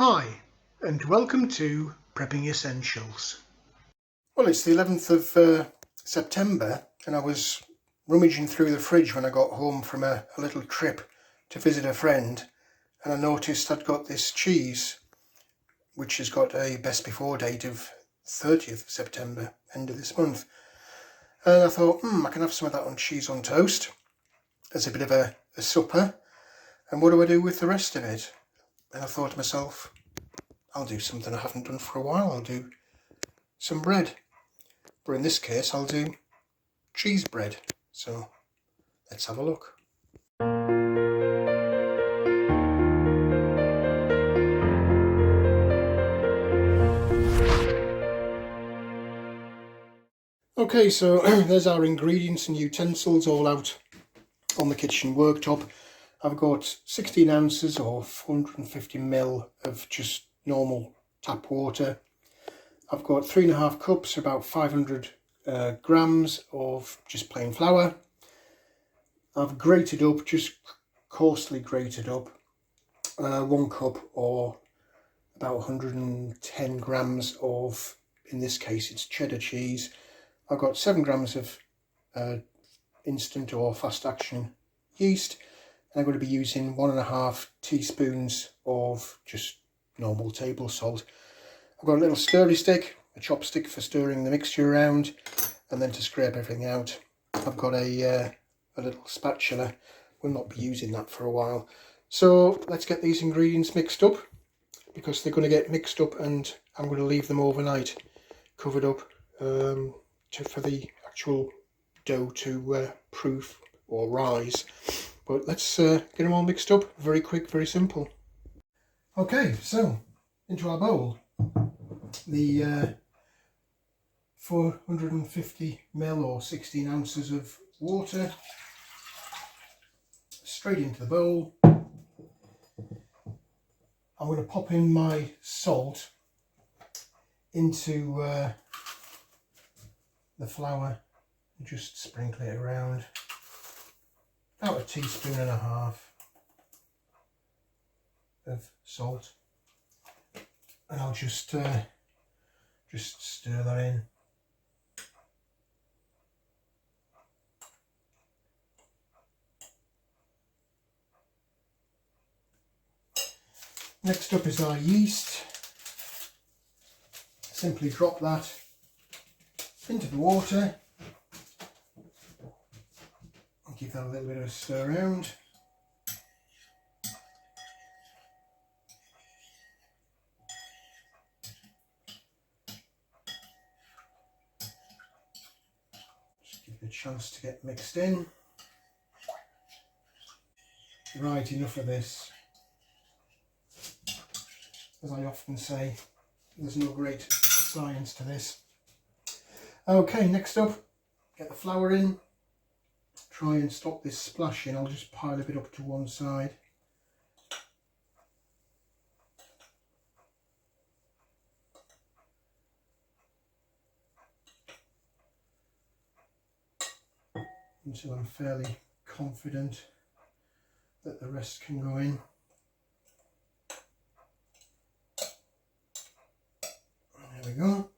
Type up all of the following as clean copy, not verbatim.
Hi, and welcome to Prepping Essentials. Well, it's the 11th of September, and I was rummaging through the fridge when I got home from a little trip to visit a friend, and I noticed I'd got this cheese, which has got a best before date of 30th of September, end of this month. And I thought, I can have some of that on cheese on toast as a bit of a supper. And what do I do with the rest of it? And I thought to myself, I'll do something I haven't done for a while. I'll do some bread. But in this case, I'll do cheese bread. So let's have a look. Okay, so there's our ingredients and utensils all out on the kitchen worktop. I've got 16 ounces or 450ml of just normal tap water. I've got 3.5 cups, about 500 grams of just plain flour. I've grated up, just coarsely grated up, 1 cup or about 110 grams of, in this case it's cheddar cheese. I've got 7 grams of instant or fast action yeast. And I'm going to be using 1.5 teaspoons of just normal table salt. I've got a little stirry stick, a chopstick for stirring the mixture around, and then to scrape everything out. I've got a little spatula. We'll not be using that for a while. So let's get these ingredients mixed up, because they're going to get mixed up and I'm going to leave them overnight covered up for the actual dough to proof or rise. But let's get them all mixed up. Very quick, very simple. Okay, so into our bowl, the 450ml or 16 ounces of water straight into the bowl. I'm going to pop in my salt into the flour and just sprinkle it around. About 1.5 teaspoons of salt, and I'll just stir that in. Next up is our yeast. Simply drop that into the water. Give that a little bit of a stir around. Just give it a chance to get mixed in. Right, enough of this. As I often say, there's no great science to this. Okay, next up, get the flour in. Try and stop this splashing. I'll just pile a bit up to one side. Until I'm fairly confident that the rest can go in. There we go.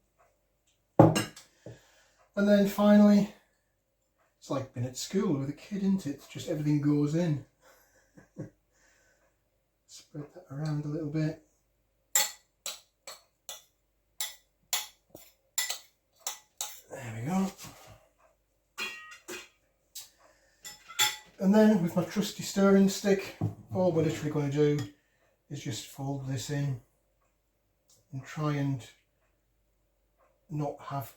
And then finally, it's like being at school with a kid, isn't it? Just everything goes in. Spread that around a little bit. There we go. And then with my trusty stirring stick, all we're literally going to do is just fold this in and try and not have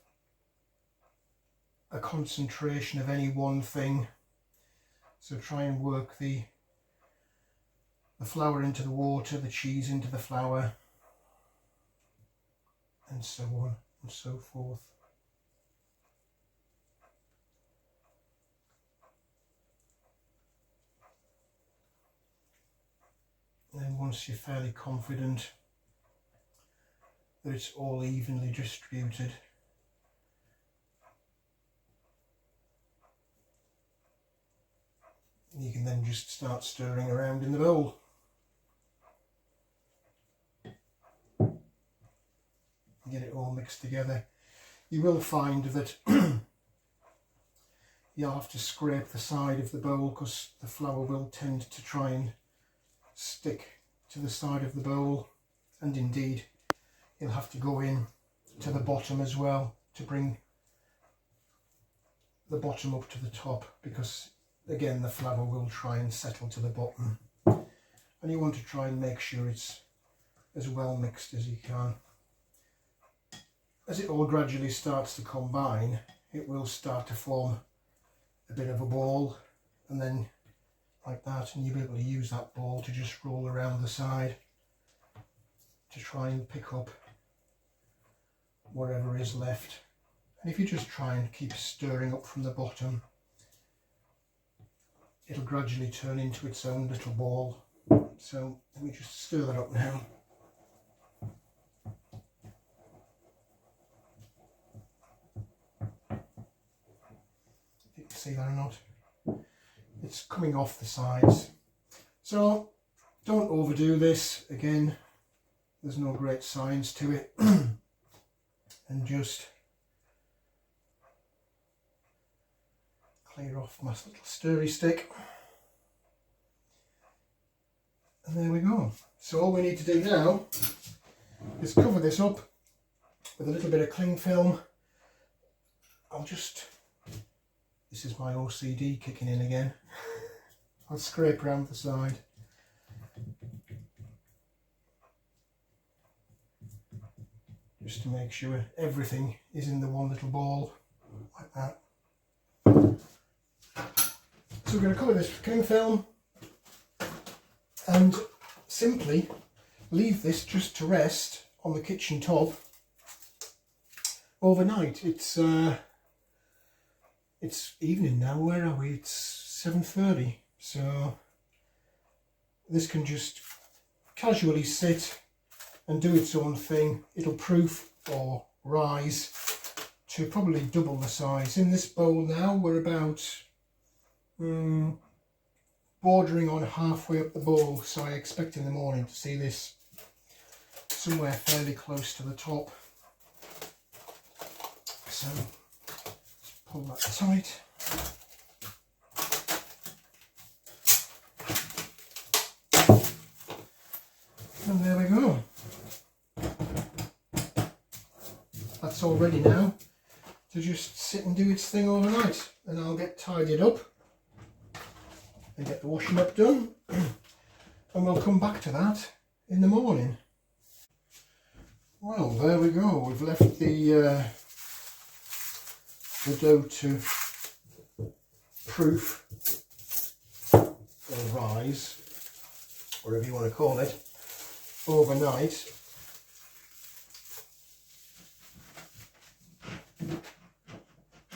a concentration of any one thing. So try and work the flour into the water, the cheese into the flour, and so on and so forth. And then once you're fairly confident that it's all evenly distributed, you can then just start stirring around in the bowl. mixed together. You will find that you'll have to scrape the side of the bowl because the flour will tend to try and stick to the side of the bowl, and indeed you'll have to go in to the bottom as well to bring the bottom up to the top, because again the flour will try and settle to the bottom, and you want to try and make sure it's as well mixed as you can. As it all gradually starts to combine, it will start to form a bit of a ball, and then like that, and you'll be able to use that ball to just roll around the side to try and pick up whatever is left. And if you just try and keep stirring up from the bottom, it'll gradually turn into its own little ball. So let me just stir that up now. If you can see that or not. It's coming off the sides. So don't overdo this. Again, there's no great science to it. And just clear off my little stirry stick. And there we go. So all we need to do now is cover this up with a little bit of cling film. This is my OCD kicking in again. I'll scrape around the side. Just to make sure everything is in the one little ball, like that. So we're going to cover this with cling film and simply leave this just to rest on the kitchen top overnight. It's evening now. Where are we? It's 7:30. So this can just casually sit and do its own thing. It'll proof or rise to probably double the size. In this bowl now we're about bordering on halfway up the bowl, so I expect in the morning to see this somewhere fairly close to the top. So just pull that tight. And there we go. That's all ready now to just sit and do its thing overnight, and I'll get tidied up and get the washing up done, and we'll come back to that in the morning. Well, there we go. We've left the dough to proof or rise, whatever you want to call it, overnight.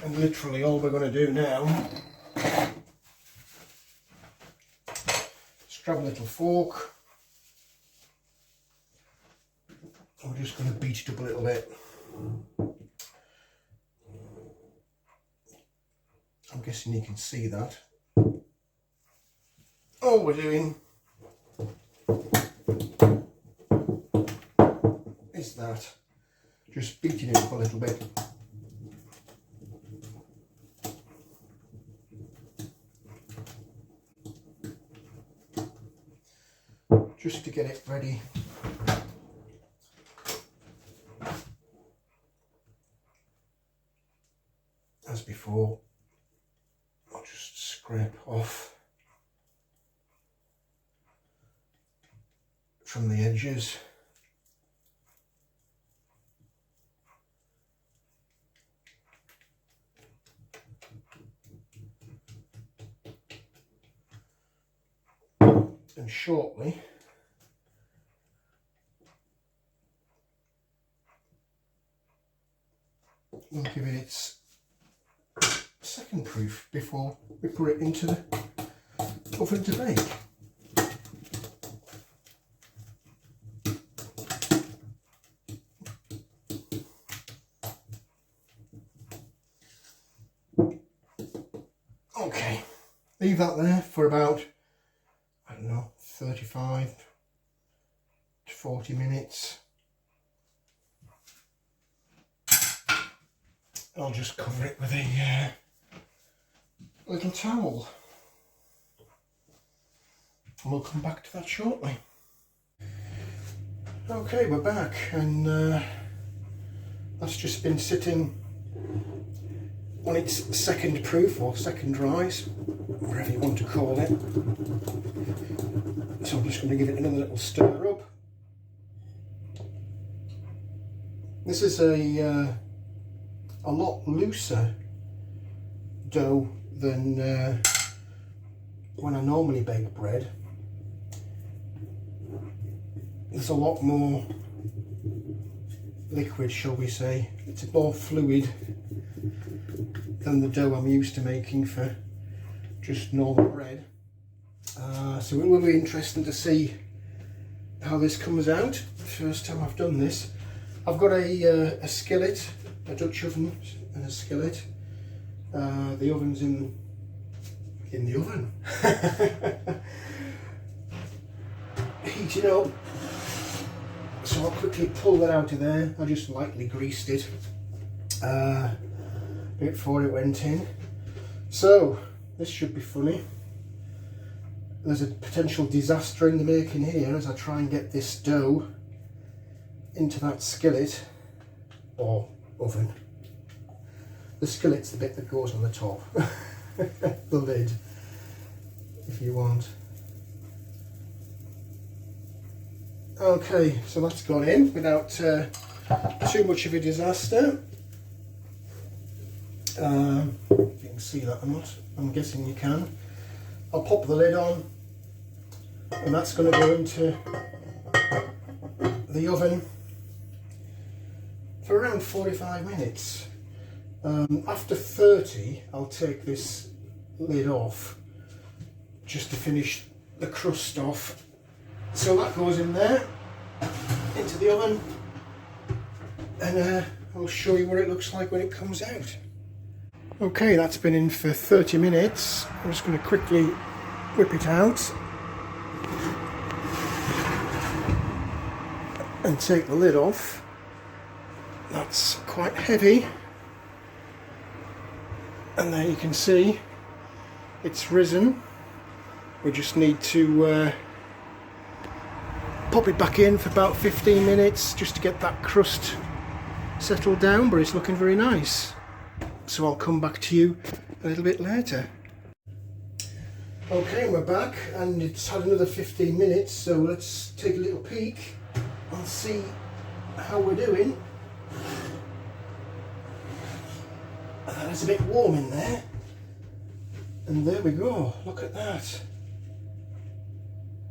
And literally all we're going to do now is grab a little fork, and we're just going to beat it up a little bit. I'm guessing you can see that. All we're doing is that, just beating it up a little bit. Just to get it ready as before. I'll just scrape off from the edges. And shortly we'll give it its second proof before we put it into the oven to bake. Okay, leave that there for about, I don't know, 35 to 40 minutes. I'll just cover it with a little towel. And we'll come back to that shortly. Okay, we're back, and that's just been sitting on its second proof, or second rise, whatever you want to call it. So I'm just going to give it another little stir up. This is a lot looser dough than when I normally bake bread. There's a lot more liquid, shall we say. It's more fluid than the dough I'm used to making for just normal bread. So it will be interesting to see how this comes out. First time I've done this. I've got a skillet, a Dutch oven and a skillet. The oven's in the oven. Heating up. So I'll quickly pull that out of there. I just lightly greased it before it went in. So this should be funny. There's a potential disaster in the making here as I try and get this dough into that skillet or oven. The skillet's the bit that goes on the top, the lid, if you want. Okay, so that's gone in without too much of a disaster. If you can see that or not, I'm guessing you can. I'll pop the lid on, and that's going to go into the oven for around 45 minutes. After 30, I'll take this lid off just to finish the crust off. So that goes in there, into the oven, and I'll show you what it looks like when it comes out. Okay, that's been in for 30 minutes. I'm just going to quickly whip it out and take the lid off. That's quite heavy, and there you can see it's risen. We just need to pop it back in for about 15 minutes just to get that crust settled down, but it's looking very nice. So I'll come back to you a little bit later. Okay, we're back, and it's had another 15 minutes, so let's take a little peek and see how we're doing. It's a bit warm in there, and there we go, look at that.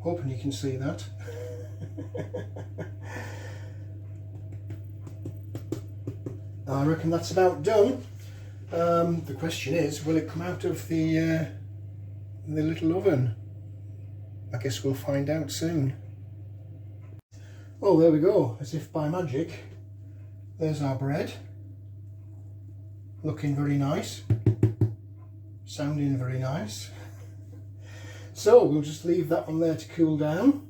Hoping you can see that. I reckon that's about done. The question is, will it come out of the little oven? I guess we'll find out soon. Oh, there we go, as if by magic. There's our bread. Looking very nice. Sounding very nice. So we'll just leave that one there to cool down.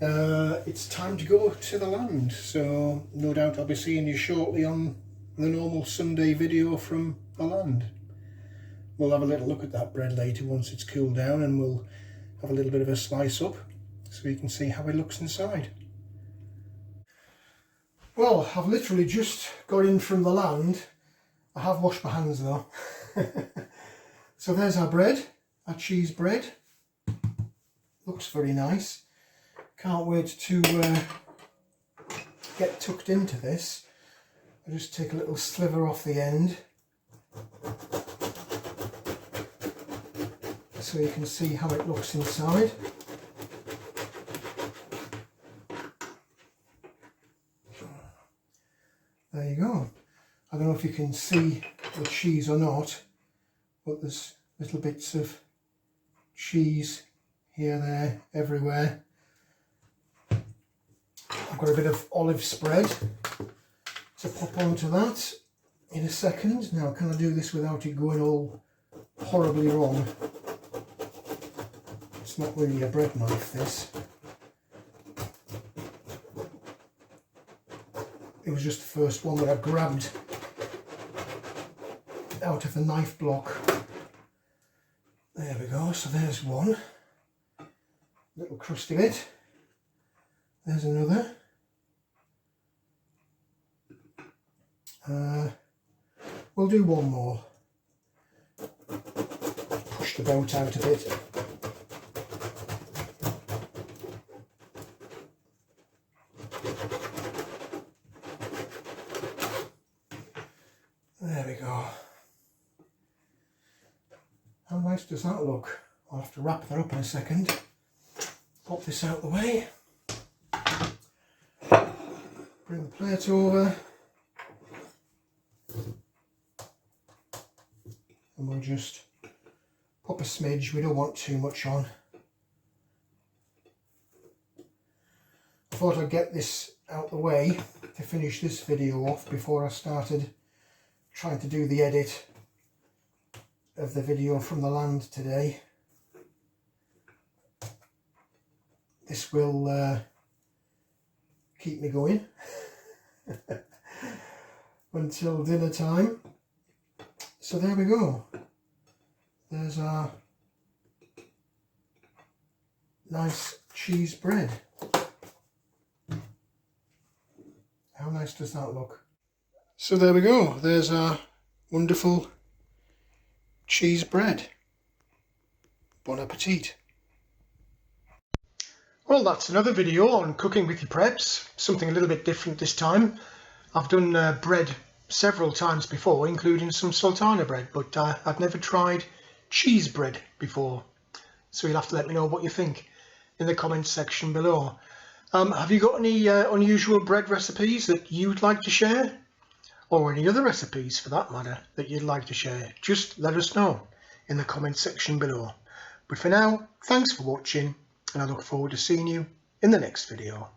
It's time to go to the land, so no doubt I'll be seeing you shortly on the normal Sunday video from the land. We'll have a little look at that bread later once it's cooled down, and we'll have a little bit of a slice up so you can see how it looks inside. Well, I've literally just got in from the land. I have washed my hands though. So there's our bread, our cheese bread. Looks very nice. Can't wait to get tucked into this. I'll just take a little sliver off the end so you can see how it looks inside. There you go. I don't know if you can see the cheese or not, but there's little bits of cheese here, there, everywhere. I've got a bit of olive spread to pop onto that in a second. Now, can I do this without it going all horribly wrong? It's not really a bread knife, this. It was just the first one that I grabbed out of the knife block. There we go, so there's one. Little crusty bit. There's another. We'll do one more. Push the boat out a bit. There we go. How nice does that look? I'll have to wrap that up in a second. Pop this out of the way. Bring the plate over. And we'll just pop a smidge, we don't want too much on. I thought I'd get this out the way to finish this video off before I started trying to do the edit of the video from the land today. This will keep me going until dinner time. So there we go. There's our nice cheese bread. How nice does that look? So there we go. There's our wonderful cheese bread. Bon appetit. Well, that's another video on cooking with your preps. Something a little bit different this time. I've done bread several times before, including some sultana bread, but I've never tried cheese bread before. So you'll have to let me know what you think in the comments section below. Have you got any unusual bread recipes that you'd like to share? Or any other recipes for that matter that you'd like to share? Just let us know in the comments section below. But for now, thanks for watching, and I look forward to seeing you in the next video.